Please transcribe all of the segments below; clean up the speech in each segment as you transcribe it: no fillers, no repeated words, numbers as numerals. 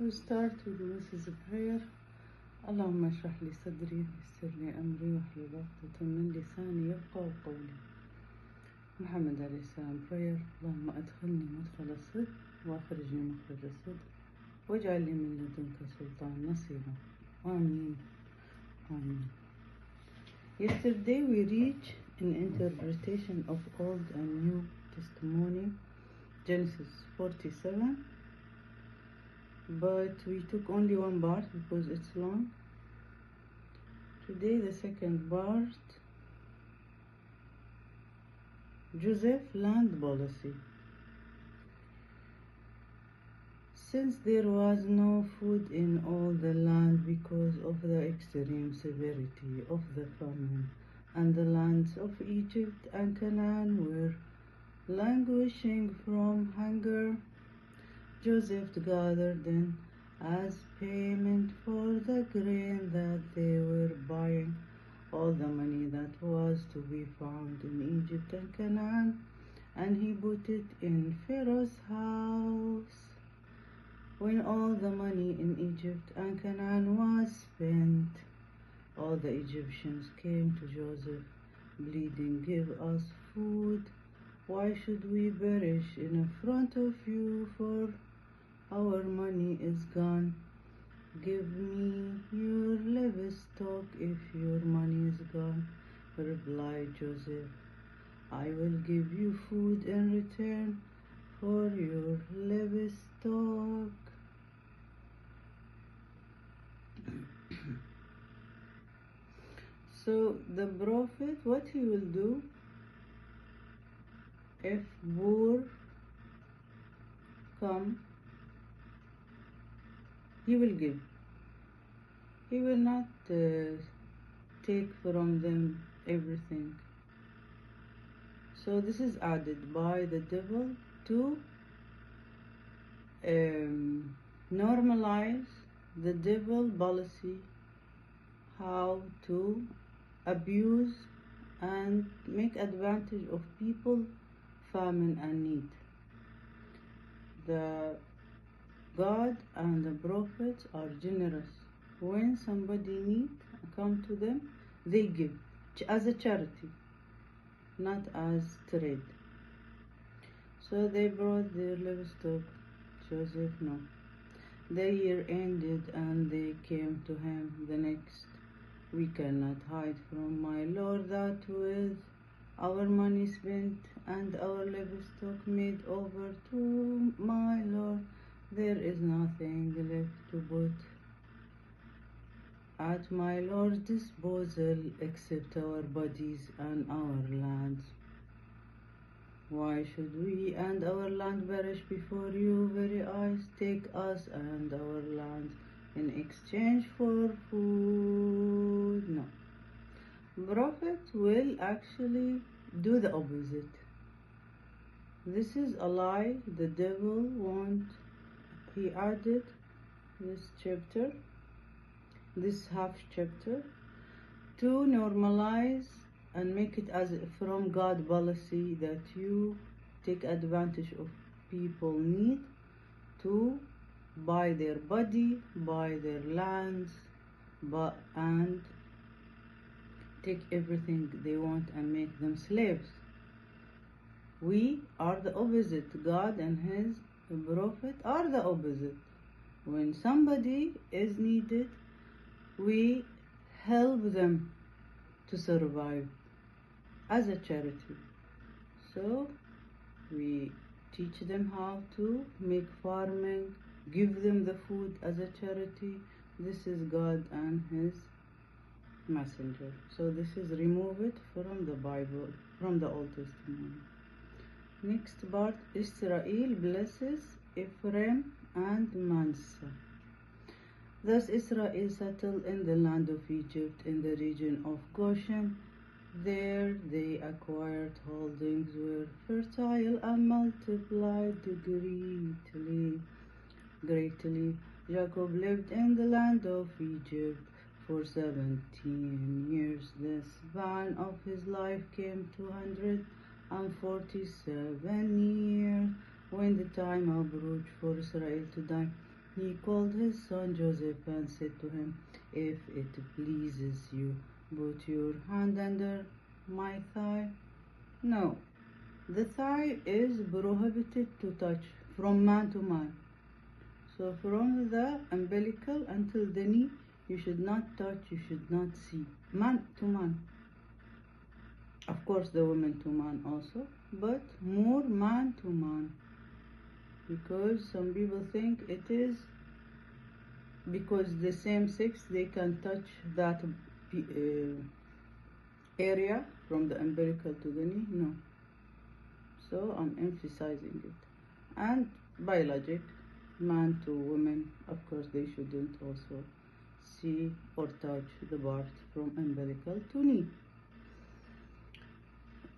we start with Mrs. Prayer. اللهم اشرح لي صدري ويسر لي أمري واحلل عقدة من لساني يفقهوا قولي. محمد عليه السلام prayer. اللهم أدخلني مدخل الصدق وأخرجني مخرج الصدق واجعل لي من لدنك سلطان نصيرا. آمين آمين. Yesterday we reached an interpretation of Old and New Testimony, Genesis 47, but we took only one part because it's long. Today the second part, Joseph land policy. Since there was no food in all the land because of the extreme severity of the famine, and the lands of Egypt and Canaan were languishing from hunger, Joseph gathered them as payment for the grain that they were buying, all the money that was to be found in Egypt and Canaan, and he put it in Pharaoh's house. When all the money in Egypt and Canaan was spent, all the Egyptians came to Joseph, pleading, "Give us food. Why should we perish in front of you? For our money is gone. Give me your livestock if your money is gone." Replied Joseph, "I will give you food in return for your livestock." So the prophet, what he will do if war come, he will give. He will not take from them everything. So this is added by the devil to normalize the devil policy, how to abuse and make advantage of people, famine and need. The God and the prophets are generous. When somebody needs, come to them, they give as a charity, not as trade. So they brought their livestock. Joseph, no. The year ended and they came to him the next. "We cannot hide from my Lord that with our money spent and our livestock made over to my Lord, there is nothing left to put at my Lord's disposal except our bodies and our lands. Why should we and our land perish before your very eyes? Take us and our lands in exchange for food." No. Prophet will actually do the opposite. This is a lie the devil wants. He added this chapter, this half chapter, to normalize and make it as from God policy that you take advantage of people need to buy their body, buy their lands, and take everything they want and make them slaves. We are the opposite. God and his prophet are the opposite. When somebody is needed, we help them to survive as a charity. So we teach them how to make farming, give them the food as a charity. This is God and his messenger. So this is remove it from the Bible, from the Old Testament. Next part, Israel blesses Ephraim and Manasseh. Thus Israel settled in the land of Egypt in the region of Goshen. There they acquired holdings, were fertile and multiplied greatly. Jacob lived in the land of Egypt for 17 years. The span of his life came 247 years. When the time approached for Israel to die, He called his son Joseph and said to him, "If it pleases you, put your hand under my thigh." No, the thigh is prohibited to touch from man to man. So from the umbilical until the knee, you should not touch, you should not see. Man to man. Of course the woman to man also, but more man to man. Because some people think it is because the same sex they can touch that area from the umbilical to the knee. No. So I'm emphasizing it. And biologic, man to woman, of course they shouldn't also see or touch the part from umbilical to knee.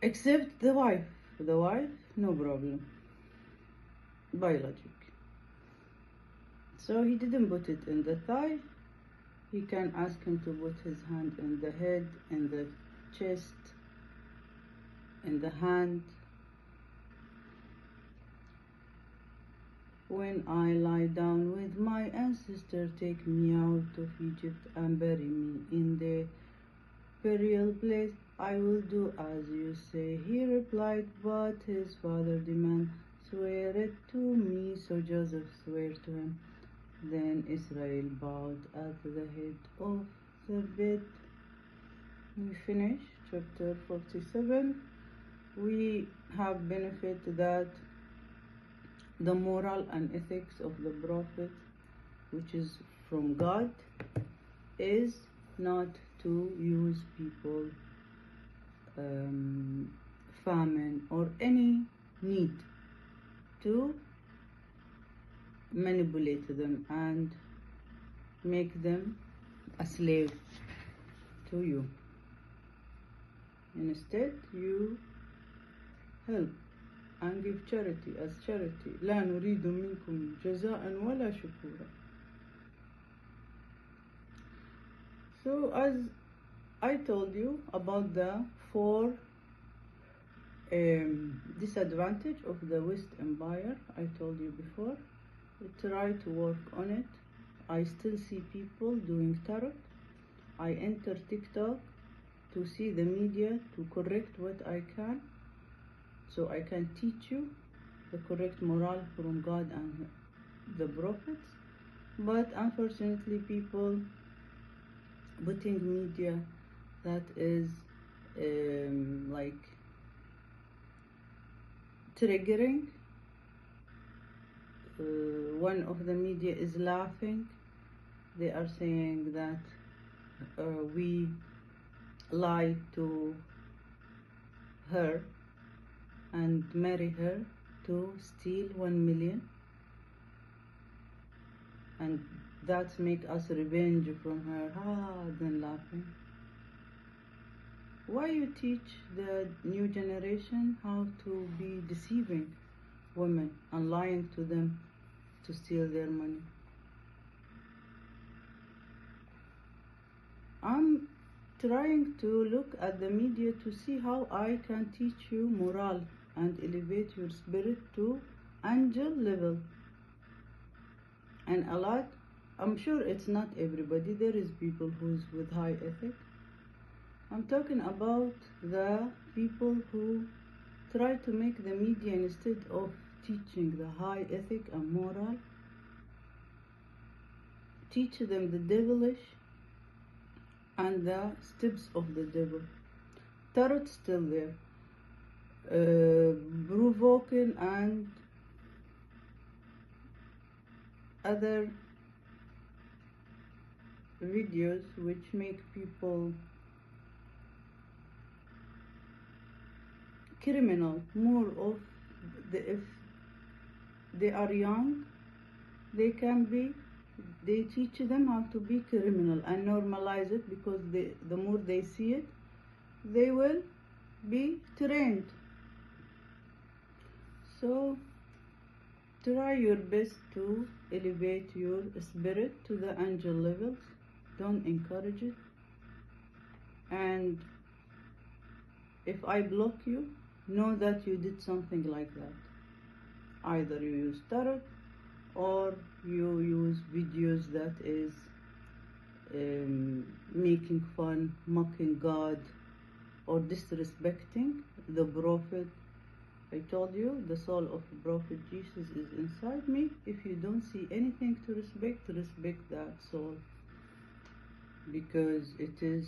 Except the wife. The wife, no problem. Biologic. So he didn't put it in the thigh. He can ask him to put his hand in the head, in the chest, in the hand. When I lie down with my ancestor, take me out of Egypt and bury me in the burial place. I will do as you say. He replied, but his father demanded, swear it to me. So Joseph swore to him. Then Israel bowed at the head of the bed. We finish chapter 47. We have benefit that the moral and ethics of the prophet, which is from God, is not to use people, famine or any need to manipulate them and make them a slave to you. Instead, you help and give charity as charity. لا نريد منكم جزاء ولا شكورا. So as I told you about the 4 disadvantage of the West Empire, I told you before. Try to work on it. I still see people doing tarot. I enter TikTok to see the media to correct what I can, so I can teach you the correct moral from God and the prophets. But unfortunately, people putting media that is like triggering. One of the media is laughing. They are saying that we lied to her and marry her to steal 1 million, and that make us revenge from her. Then laughing. Why you teach the new generation how to be deceiving women and lying to them to steal their money? I'm trying to look at the media to see how I can teach you moral and elevate your spirit to angel level. And a lot, I'm sure it's not everybody, there is people who's with high ethic. I'm talking about the people who try to make the media, instead of teaching the high ethic and moral, teach them the devilish and the steps of the devil. Tarot still there, provoking and other videos which make people criminal. More of if they are young, they teach them how to be criminal and normalize it, because the more they see it, they will be trained. So try your best to elevate your spirit to the angel levels. Don't encourage it. And if I block you, know that you did something like that. Either you use tarot or you use videos that is making fun, mocking God, or disrespecting the Prophet. I told you the soul of Prophet Jesus is inside me. If you don't see anything to respect, respect that soul, because it is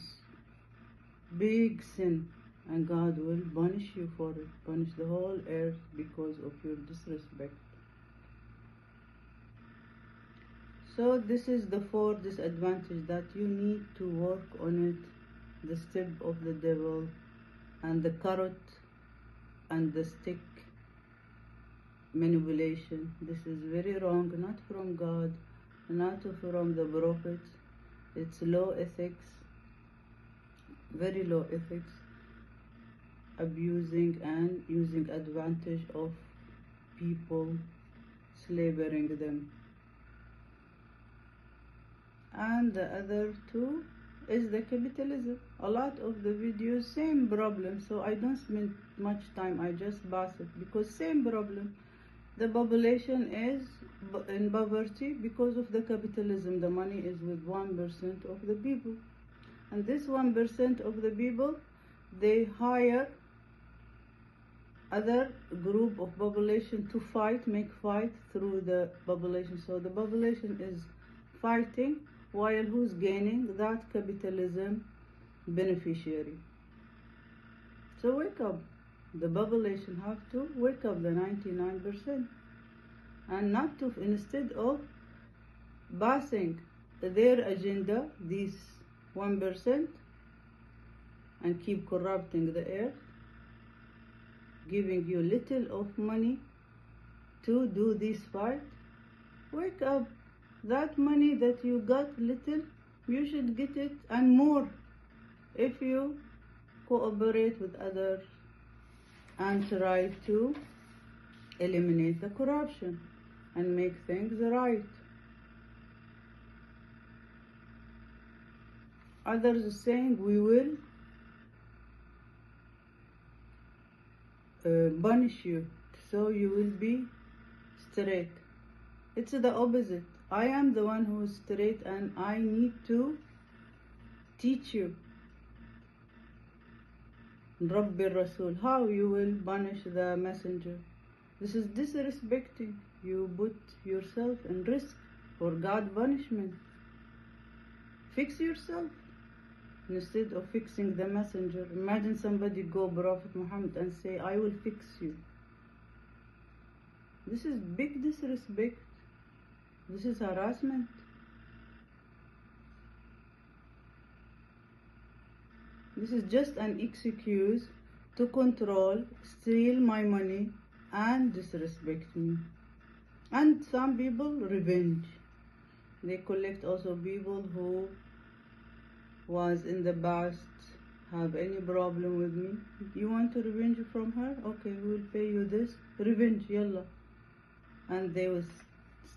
big sin and God will punish you for it, punish the whole earth because of your disrespect. So this is the fourth disadvantage that you need to work on it, the step of the devil and the carrot and the stick manipulation. This is very wrong, not from God, not from the prophets. It's low ethics, very low ethics, abusing and using advantage of people, slavering them. And the other two is the capitalism. A lot of the videos, same problem, so I don't spend much time, I just pass it, because same problem. The population is in poverty because of the capitalism. The money is with 1% of the people, and this 1% of the people, they hire other group of population to fight, make fight through the population. So the population is fighting, while who's gaining? That capitalism beneficiary. So wake up. The population have to wake up, the 99%, and not to, instead of passing their agenda, these 1%, and keep corrupting the earth, giving you little of money to do this fight. Wake up. That money that you got little, you should get it and more if you cooperate with others and try to eliminate the corruption and make things right. Others are saying we will punish you, so you will be straight. It's the opposite. I am the one who is straight, and I need to teach you. Rabbi Rasul, how you will punish the messenger? This is disrespecting. You put yourself in risk for God punishment. Fix yourself instead of fixing the messenger. Imagine somebody go Prophet Muhammad and say, I will fix you. This is big disrespect. This is harassment. This is just an excuse to control, steal my money, and disrespect me. And some people, revenge. They collect also people who was in the past have any problem with me. You want to revenge from her? Okay, we will pay you this. Revenge, yalla. And they will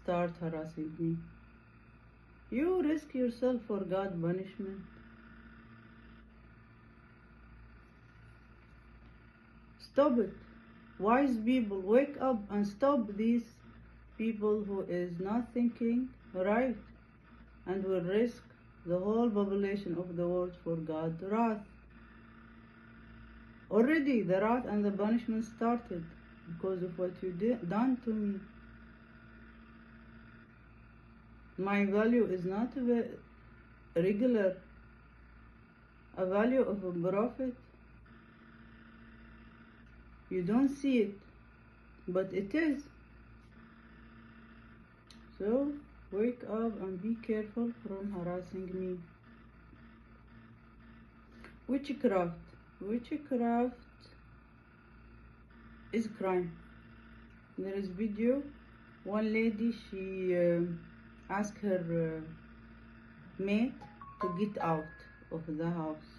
start harassing me. You risk yourself for God punishment. Stop it. Wise people, wake up and stop these people who is not thinking right and will risk the whole population of the world for God's wrath. Already the wrath and the punishment started because of what you done to me. My value is not a regular, a value of a prophet. You don't see it, but it is. So wake up and be careful from harassing me. Witchcraft. Witchcraft is crime. There is video. One lady, she asked her maid to get out of the house.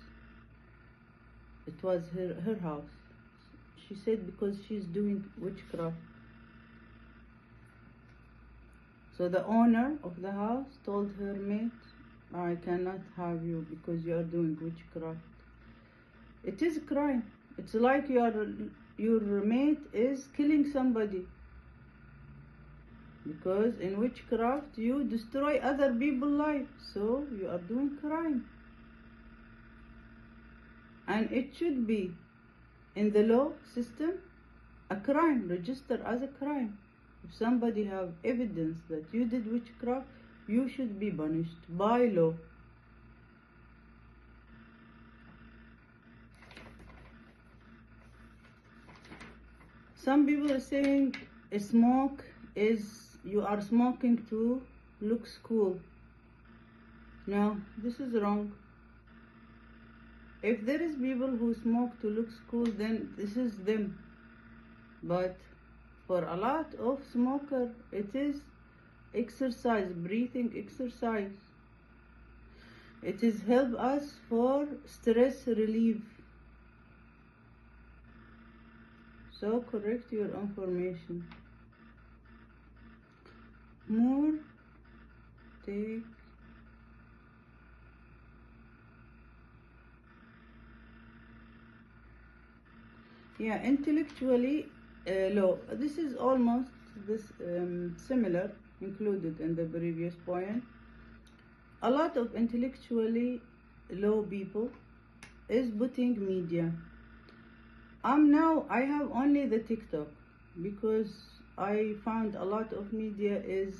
It was her house. She said because she's doing witchcraft. So the owner of the house told her maid, I cannot have you because you are doing witchcraft. It is a crime. It's like your mate is killing somebody. because in witchcraft you destroy other people's life, so you are doing crime. And it should be in the law system a crime, registered as a crime. If somebody have evidence that you did witchcraft, you should be punished by law. Some people are saying smoke is, you are smoking to look cool. No, this is wrong. If there is people who smoke to look cool, then this is them. But for a lot of smokers, it is exercise, breathing exercise. It is help us for stress relief. So correct your information. More take intellectually low. This is almost this similar, included in the previous point. A lot of intellectually low people is putting media. Now I have only the TikTok because I found a lot of media is